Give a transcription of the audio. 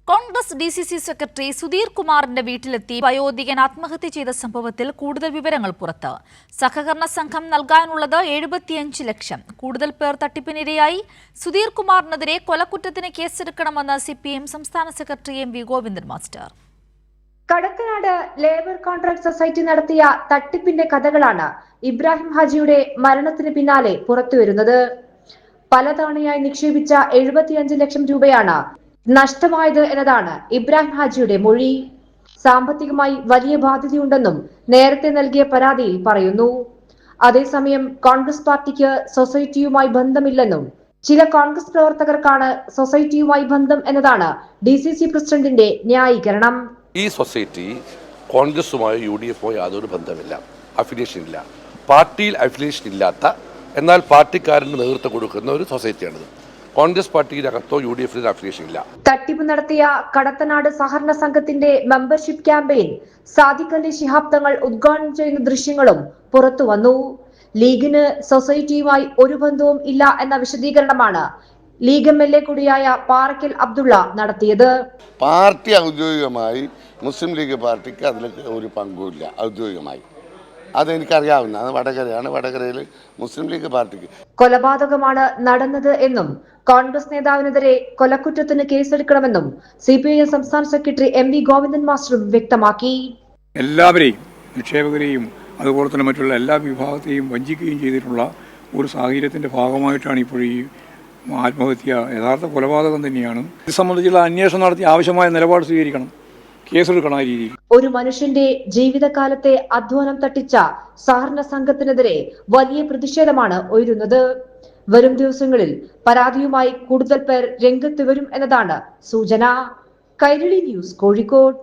Congress DCC secretary Sudheer കുമാറിന്റെ വീട്ടിലെത്തി വയോധികൻ ആത്മഹത്യ ചെയ്ത സംഭവത്തിൽ കൂടുതൽ വിവരങ്ങൾ പുറത്ത്. സഹകരണ സംഘം നൽകാനുള്ളത് 75 ലക്ഷം. കൂടുതൽ പേർ തട്ടിപ്പിനിരയായി. സുധീർ കുമാറിനെതിരെ കൊലക്കുറ്റത്തിന് കേസെടുക്കണമെന്ന് CPM സംസ്ഥാന secretary MV Govindan master. Kadathanad labour contract society നടത്തിയ തട്ടിപ്പിന്റെ കഥകളാണ് ഇബ്രാഹിം ഹാജിയുടെ മരണത്തിന് പിന്നാലെ പുറത്തുവരുന്നത്. പലതവണയായി നിക്ഷേപിച്ച 75 ലക്ഷം രൂപയാണ് നഷ്ടമായത് എന്നതാണ് ഇബ്രാഹിം ഹാജിയുടെ മൊഴി. സാമ്പത്തികമായി വലിയ ബാധ്യതയുണ്ടെന്നും നേരത്തെ നൽകിയ പരാതിയിൽ പറയുന്നു. അതേസമയം കോൺഗ്രസ് പാർട്ടിക്ക് സൊസൈറ്റിയുമായി ബന്ധമില്ലെന്നും ചില കോൺഗ്രസ് പ്രവർത്തകർക്കാണ് സൊസൈറ്റിയുമായി ബന്ധം എന്നതാണ് DCC പ്രസിഡന്റിന്റെ ന്യായീകരണം. ഈ സൊസൈറ്റി കോൺഗ്രസുമായോ UDFോ യാതൊരു ബന്ധമില്ല, അഫിലിയേഷൻ ഇല്ല. പാർട്ടിയിൽ അഫിലിയേഷൻ ഇല്ലാത്ത എന്നാൽ പാർട്ടിക്കാരന് നേതൃത്വം കൊടുക്കുന്ന ഒരു സൊസൈറ്റിയാണിത്. കോൺഗ്രസ് പാർട്ടിയിലകത്തോ UDFിന് അഫിലിയേഷൻ ഇല്ല. തട്ടിപ്പ് നടത്തിയ കടത്തനാട് സഹകരണ സംഘത്തിന്റെ മെമ്പർഷിപ്പ് ക്യാമ്പയിൻ സാദിഖ് അലി ശിഹാബ് തങ്ങൾ ഉദ്ഘാടനം ചെയ്യുന്ന ദൃശ്യങ്ങളും പുറത്തു വന്നു. ലീഗിന് സൊസൈറ്റിയുമായി ഒരു ബന്ധവും ഇല്ല എന്ന വിശദീകരണമാണ് ലീഗ് MLA കൂടിയായ പാറക്കൽ അബ്ദുള്ള നടത്തിയത്. പാർട്ടി ഔദ്യോഗികമായി മുസ്ലിം ലീഗ് പാർട്ടിക്ക് അതിൽ ഒരു പങ്കുമില്ല. ഔദ്യോഗികമായി അതെനിക്കറിയാവുന്ന അത് വടകരയാണ്. വടകരയിൽ മുസ്ലിം ലീഗ് പാർട്ടിക്ക് കൊലപാതകമാണ് നടന്നത് എന്നും കോൺഗ്രസ് നേതാവിനെതിരെ കൊലക്കുറ്റത്തിന് കേസെടുക്കണമെന്നും CPIM സംസ്ഥാന സെക്രട്ടറി MV ഗോവിന്ദൻ മാസ്റ്ററും വ്യക്തമാക്കി. എല്ലാവരെയും നിക്ഷേപകരെയും അതുപോലെ തന്നെ മറ്റുള്ള എല്ലാ വിഭാഗത്തെയും വഞ്ചിക്കുകയും ചെയ്തിട്ടുള്ള ഒരു സാഹചര്യത്തിന്റെ ഭാഗമായിട്ടാണ് ഇപ്പോൾ ഈ ആത്മഹത്യ യഥാർത്ഥ കൊലപാതകം തന്നെയാണ്. ഇത് സംബന്ധിച്ചുള്ള അന്വേഷണം നടത്തി ആവശ്യമായ നിലപാട് സ്വീകരിക്കണം, കേസെടുക്കണം. ആ രീതിയിൽ ഒരു മനുഷ്യന്റെ ജീവിതകാലത്തെ അധ്വാനം തട്ടിച്ച സഹകരണ സംഘത്തിനെതിരെ വലിയ പ്രതിഷേധമാണ് ഉയരുന്നത്. വരും ദിവസങ്ങളിൽ പരാതിയുമായി കൂടുതൽ പേർ രംഗത്ത് വരും എന്നതാണ് സൂചന. കൈരളി ന്യൂസ്, കോഴിക്കോട്.